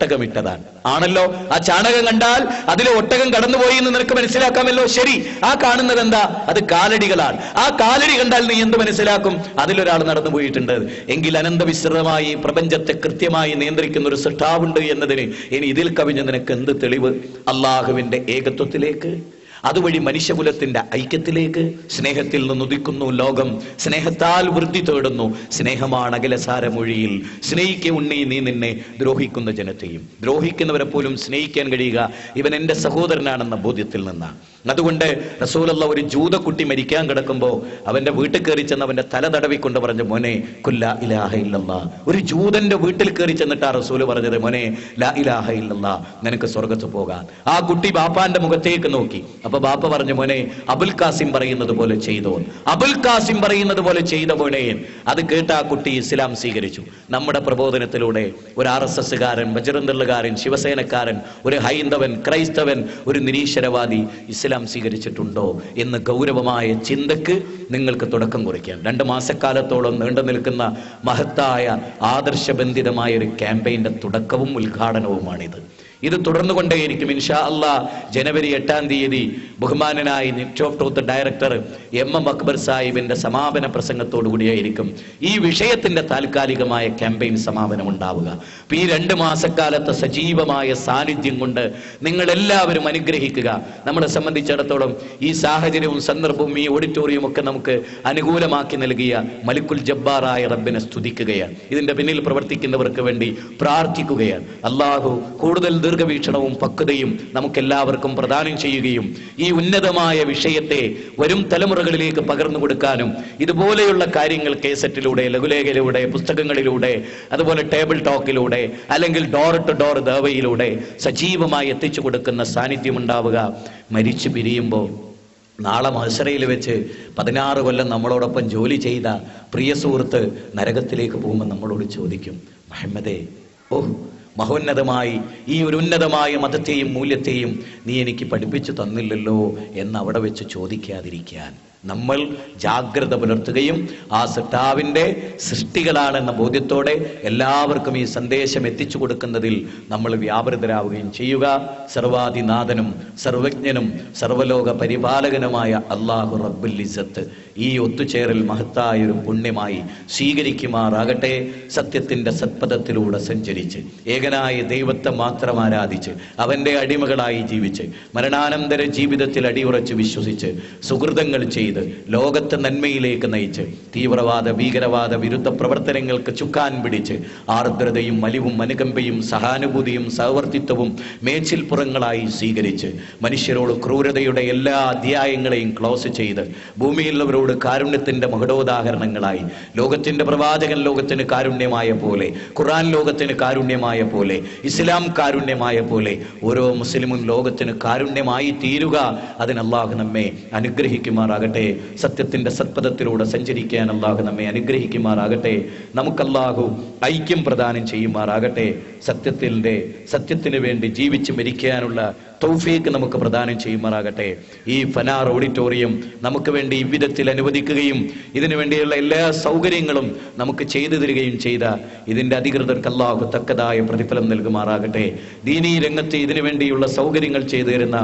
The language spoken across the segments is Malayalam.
ഒട്ടകമിട്ടതാണ് ആണല്ലോ. ആ ചാണകം കണ്ടാൽ അതിലെ ഒട്ടകം കടന്നുപോയി എന്ന് നിനക്ക് മനസ്സിലാക്കാമല്ലോ. ശരി, ആ കാണുന്നത് എന്താ? അത് കാലടികളാണ്. ആ കാലടി കണ്ടാൽ നീ എന്ത് മനസ്സിലാക്കും? അതിലൊരാൾ നടന്നു പോയിട്ടുണ്ട്. എങ്കിൽ അനന്തവിശ്രമമായി പ്രപഞ്ചത്തെ കൃത്യമായി നിയന്ത്രിക്കുന്ന ഒരു സൃഷ്ടാവുണ്ട് എന്നതിന് ഇനി ഇതിൽ കവിഞ്ഞ നിനക്ക് എന്ത് തെളിവ്? അള്ളാഹുവിന്റെ ഏകത്വത്തിലേക്ക്, അതുവഴി മനുഷ്യകുലത്തിന്റെ ഐക്യത്തിലേക്ക്. സ്നേഹത്തിൽ നിന്നുദിക്കുന്നു ലോകം, സ്നേഹത്താൽ വൃദ്ധി തേടുന്നു. സ്നേഹമാണ് അഖിലസാരമൊഴിയിൽ. സ്നേഹിക്ക ഉണ്ണി നീ നിന്നെ ദ്രോഹിക്കുന്ന ജനത്തെയും. ദ്രോഹിക്കുന്നവരെ പോലും സ്നേഹിക്കാൻ കഴിയുക ഇവൻ എന്റെ സഹോദരനാണെന്ന ബോധ്യത്തിൽ നിന്നാണ്. അതുകൊണ്ട് റസൂലുള്ള ഒരു ജൂതക്കുട്ടി മരിക്കാൻ കിടക്കുമ്പോ അവന്റെ വീട്ടിൽ കയറി ചെന്ന് അവന്റെ തല തടവിക്കൊണ്ട് പറഞ്ഞു, മോനെ കുല്ലാ ഇലാഹ ഇല്ലല്ലാ. ഒരു ജൂതന്റെ വീട്ടിൽ കയറി ചെന്നിട്ടാ റസൂല് പറഞ്ഞത്, മോനെ ലാ ഇലാഹ ഇല്ലല്ലാ, നിനക്ക് സ്വർഗത്ത് പോകാൻ. ആ കുട്ടി ബാപ്പാന്റെ മുഖത്തേക്ക് നോക്കി. അപ്പൊ ബാപ്പ പറഞ്ഞു, മോനെ അബുൽ കാസിം പറയുന്നത് പോലെ ചെയ്തോ. അബുൽ കാസിം പറയുന്നത് പോലെ ചെയ്ത മോനെ. അത് കേട്ട ആ കുട്ടി ഇസ്ലാം സ്വീകരിച്ചു. നമ്മുടെ പ്രബോധനത്തിലൂടെ ഒരു RSSകാരൻ, ബജ്റംദളുകാരൻ, ശിവസേനക്കാരൻ, ഒരു ഹൈന്ദവൻ, ക്രൈസ്തവൻ, ഒരു നിരീശ്വരവാദി ഇസ്ലാം സ്വീകരിച്ചിട്ടുണ്ടോ എന്ന് ഗൗരവമായ ചിന്തക്ക് നിങ്ങൾക്ക് തുടക്കം കുറിക്കാം. 2 മാസക്കാലത്തോളം നീണ്ടു നിൽക്കുന്ന മഹത്തായ ആദർശബന്ധിതമായ ഒരു ക്യാമ്പയിന്റെ തുടക്കവും ഉദ്ഘാടനവുമാണിത്. ഇത് തുടർന്നുകൊണ്ടേയിരിക്കും ഇൻഷാ അല്ലാഹ്. ജനുവരി 8-ാം തീയതി ബഹുമാനനായ network truth director MM Akbar സാഹിബിന്റെ സമാപന പ്രസംഗത്തോടു കൂടിയായിരിക്കും ഈ വിഷയത്തിന്റെ താൽക്കാലികമായ ക്യാമ്പയിൻ സമാപനം ഉണ്ടാവുക. ഈ 2 മാസക്കാലത്തെ സജീവമായ സാന്നിധ്യം കൊണ്ട് നിങ്ങൾ എല്ലാവരും അനുഗ്രഹിക്കുക. നമ്മളെ സംബന്ധിച്ചിടത്തോളം ഈ സാഹചര്യവും സന്ദർഭവും ഈ ഓഡിറ്റോറിയം ഒക്കെ നമുക്ക് അനുകൂലമാക്കി നൽകിയ മലിക്കുൽ ജബ്ബാറായ റബ്ബിനെ സ്തുതിക്കുകയാണ്. ഇതിന്റെ പിന്നിൽ പ്രവർത്തിക്കുന്നവർക്ക് വേണ്ടി പ്രാർത്ഥിക്കുകയാണ്. അല്ലാഹു കൂടുതൽ ദീർഘവീക്ഷണവും പക്വതയും നമുക്കെല്ലാവർക്കും പ്രദാനം ചെയ്യുകയും ഈ ഉന്നതമായ വിഷയത്തെ വരും തലമുറകളിലേക്ക് പകർന്നു കൊടുക്കാനും ഇതുപോലെയുള്ള കാര്യങ്ങൾ കേസറ്റിലൂടെ, ലഘുലേഖയിലൂടെ, പുസ്തകങ്ങളിലൂടെ, അതുപോലെ ടേബിൾ ടോക്കിലൂടെ, അല്ലെങ്കിൽ ഡോർ ടു ഡോർ ദേവയിലൂടെ സജീവമായി എത്തിച്ചു കൊടുക്കുന്ന സാന്നിധ്യം ഉണ്ടാവുക. മരിച്ചു പിരിയുമ്പോൾ നാളെ മഹ്ശറയിൽ വെച്ച് 16 കൊല്ലം നമ്മളോടൊപ്പം ജോലി ചെയ്ത പ്രിയ സുഹൃത്ത് നരകത്തിലേക്ക് പോകുമ്പോൾ നമ്മളോട് ചോദിക്കും, മുഹമ്മദേ, മഹോന്നതമായി ഈ ഒരു ഉന്നതമായ മതത്തെയും മൂല്യത്തെയും നീ എനിക്ക് പഠിപ്പിച്ചു തന്നില്ലല്ലോ എന്ന് അവിടെ വെച്ച് ചോദിക്കാതിരിക്കാൻ നമ്മൾ ജാഗ്രത പുലർത്തുകയും ആ സൃഷ്ടാവിന്റെ സൃഷ്ടികളാണെന്ന ബോധ്യത്തോടെ എല്ലാവർക്കും ഈ സന്ദേശം എത്തിച്ചു കൊടുക്കുന്നതിൽ നമ്മൾ വ്യാപൃതരാവുകയും ചെയ്യുക. സർവാധിനാഥനും സർവജ്ഞനും സർവലോക പരിപാലകനുമായ അല്ലാഹു റബ്ബുൽ ഇസ്സത്ത് ഈ ഒത്തുചേരൽ മഹത്തായൊരു പുണ്യമായി സ്വീകരിക്കുമാറാകട്ടെ. സത്യത്തിന്റെ സത്പഥത്തിലൂടെ സഞ്ചരിച്ച് ഏകനായ ദൈവത്തെ മാത്രം ആരാധിച്ച് അവന്റെ അടിമകളായി ജീവിച്ച് മരണാനന്തര ജീവിതത്തിൽ അടിയുറച്ച് വിശ്വസിച്ച് സുഹൃതങ്ങൾ ചെയ്ത് ലോകത്തെ നന്മയിലേക്ക് നയിച്ച് തീവ്രവാദ ഭീകരവാദ വിരുദ്ധ പ്രവർത്തനങ്ങൾക്ക് ചുക്കാൻ പിടിച്ച് ആർദ്രതയും മലിവും അനുകമ്പയും സഹാനുഭൂതിയും സഹവർത്തിത്വവും മേച്ചിൽപ്പുറങ്ങളായി സ്വീകരിച്ച് മനുഷ്യരോട് ക്രൂരതയുടെ എല്ലാ അധ്യായങ്ങളെയും ക്ലോസ് ചെയ്ത് ഭൂമിയിലുള്ളവരോട് കാരുണ്യത്തിന്റെ മകുടോദാഹരണങ്ങളായി ലോകത്തിന്റെ പ്രവാചകൻ ലോകത്തിന് കാരുണ്യമായ പോലെ, ഖുർആൻ ലോകത്തിന് കാരുണ്യമായ പോലെ, ഇസ്ലാം കാരുണ്യമായ പോലെ ഓരോ മുസ്ലിമും ലോകത്തിന് കാരുണ്യമായി തീരുക. അതിന് അല്ലാഹു നമ്മെ അനുഗ്രഹിക്കുമാറാകട്ടെ. സത്യത്തിന്റെ സത്പഥത്തിലൂടെ സഞ്ചരിക്കാൻ അല്ലാഹു നമ്മെ അനുഗ്രഹിക്കുമാറാകട്ടെ. നമുക്ക് അല്ലാഹു ഐക്യം പ്രദാനം ചെയ്യുമാറാകട്ടെ. സത്യത്തിന് വേണ്ടി ജീവിച്ച് മരിക്കാനുള്ള തൗഫീഖ് നമുക്ക് പ്രദാനം ചെയ്യുമാറാകട്ടെ. ഈ ഫനാർ ഓഡിറ്റോറിയം നമുക്ക് വേണ്ടി ഇவ்விധത്തിൽ അനുവദിക്കുകയും ഇതിനു വേണ്ടിയുള്ള എല്ലാ സൗകര്യങ്ങളും നമുക്ക് ചെയ്തു തരികയും ചെയ്ത ഇതിന്റെ അധികൃതർക്ക് അല്ലാഹു തക്കതായ പ്രതിഫലം നൽകുമാറാകട്ടെ. ദീനീ രംഗത്ത് ഇതിനു വേണ്ടിയുള്ള സൗകര്യങ്ങൾ ചെയ്തു തരുന്ന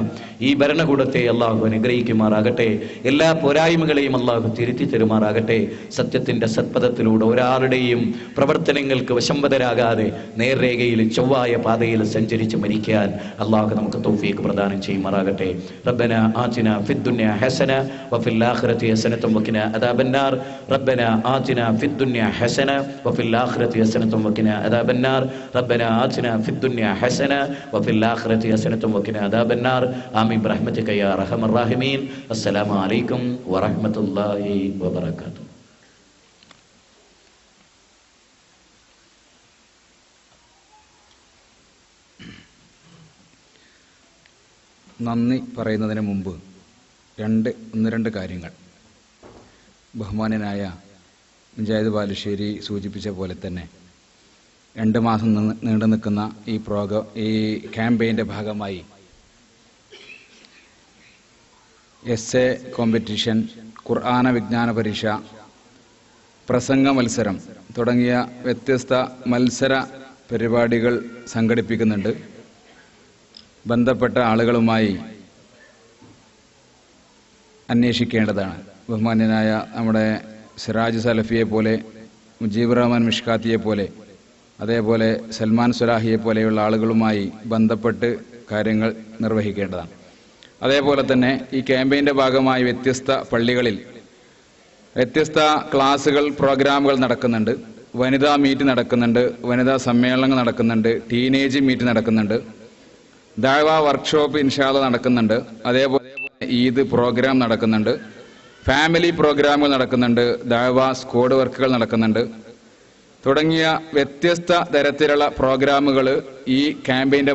ഈ ഭരണകൂടത്തെ അല്ലാഹു അനുഗ്രഹിക്കുമാറാകട്ടെ. എല്ലാ പോരായ്മകളെയും അല്ലാഹു തിരുത്തി തരുമാറാകട്ടെ. സത്യത്തിന്റെ സത്പഥത്തിലൂടെ ഒരാളുടെയും പ്രവർത്തനങ്ങൾക്ക് വശംവദരാകാതെ നേർരേഖയിൽ ചൊവ്വായ പാതയിൽ സഞ്ചരിച്ച് മരിക്കാൻ അല്ലാഹു നമുക്ക് തൗഫീഖ് പ്രദാനം ചെയ്യുമാറാകട്ടെ. റബ്ബനാ ആതിനാ ഫിദ്ദുനിയ ഹസന വഫിൽ ആഖിറതി ഹസനത വഖിനാ അദാബന്നാർ. റബ്ബനാ ആതിനാ ഫിദ്ദുനിയ ഹസന വഫിൽ ആഖിറതി ഹസനത വഖിനാ അദാബന്നാർ. റബ്ബനാ ആതിനാ ഫിദ്ദുനിയ ഹസന വഫിൽ ആഖിറതി ഹസനത വഖിനാ അദാബന്നാർ. ആമീൻ ബിറഹ്മതിക യാ അർഹമർ റഹീമീൻ. അസ്സലാമു അലൈക്കും വറഹ്മത്തുള്ളാഹി വബറകാതുഹു. നന്ദി പറയുന്നതിന് മുമ്പ് ഒന്ന് രണ്ട് കാര്യങ്ങൾ. ബഹുമാനനായ മുജാഹിദ് ബാലുശ്ശേരി സൂചിപ്പിച്ച പോലെ തന്നെ 2 മാസം നീണ്ടു നിൽക്കുന്ന ഈ ക്യാമ്പയിൻ്റെ ഭാഗമായി എസ്എ കോമ്പറ്റീഷൻ, ഖുർആന വിജ്ഞാന പരീക്ഷ, പ്രസംഗ മത്സരം തുടങ്ങിയ വ്യത്യസ്ത മത്സര പരിപാടികൾ സംഘടിപ്പിക്കുന്നുണ്ട്. ബന്ധപ്പെട്ട ആളുകളുമായി അന്വേഷിക്കേണ്ടതാണ്. ബഹുമാന്യനായ നമ്മുടെ സിറാജ് സലഫിയെ പോലെ, മുജീബ് റഹ്മാൻ മിഷ്കാത്തിയെ പോലെ, അതേപോലെ സൽമാൻ സുലാഹിയെ പോലെയുള്ള ആളുകളുമായി ബന്ധപ്പെട്ട് കാര്യങ്ങൾ നിർവഹിക്കേണ്ടതാണ്. അതേപോലെ തന്നെ ഈ ക്യാമ്പയിൻ്റെ ഭാഗമായി വ്യത്യസ്ത പള്ളികളിൽ വ്യത്യസ്ത ക്ലാസുകൾ, പ്രോഗ്രാമുകൾ നടക്കുന്നുണ്ട്. വനിതാ മീറ്റ് നടക്കുന്നുണ്ട്, വനിതാ സമ്മേളനങ്ങൾ നടക്കുന്നുണ്ട്, ടീനേജ് മീറ്റ് നടക്കുന്നുണ്ട്, ദഅവ വർക്ക്ഷോപ്പ് ഇൻഷാ അല്ലാഹ് നടക്കുന്നുണ്ട്. അതേപോലെ ഈദ് പ്രോഗ്രാം നടക്കുന്നുണ്ട്, ഫാമിലി പ്രോഗ്രാമുകൾ നടക്കുന്നുണ്ട്, ദഅവ സ്ക്വാഡ് വർക്കുകൾ നടക്കുന്നുണ്ട് തുടങ്ങിയ വ്യത്യസ്ത തരത്തിലുള്ള പ്രോഗ്രാമുകൾ ഈ ക്യാമ്പയിൻ്റെ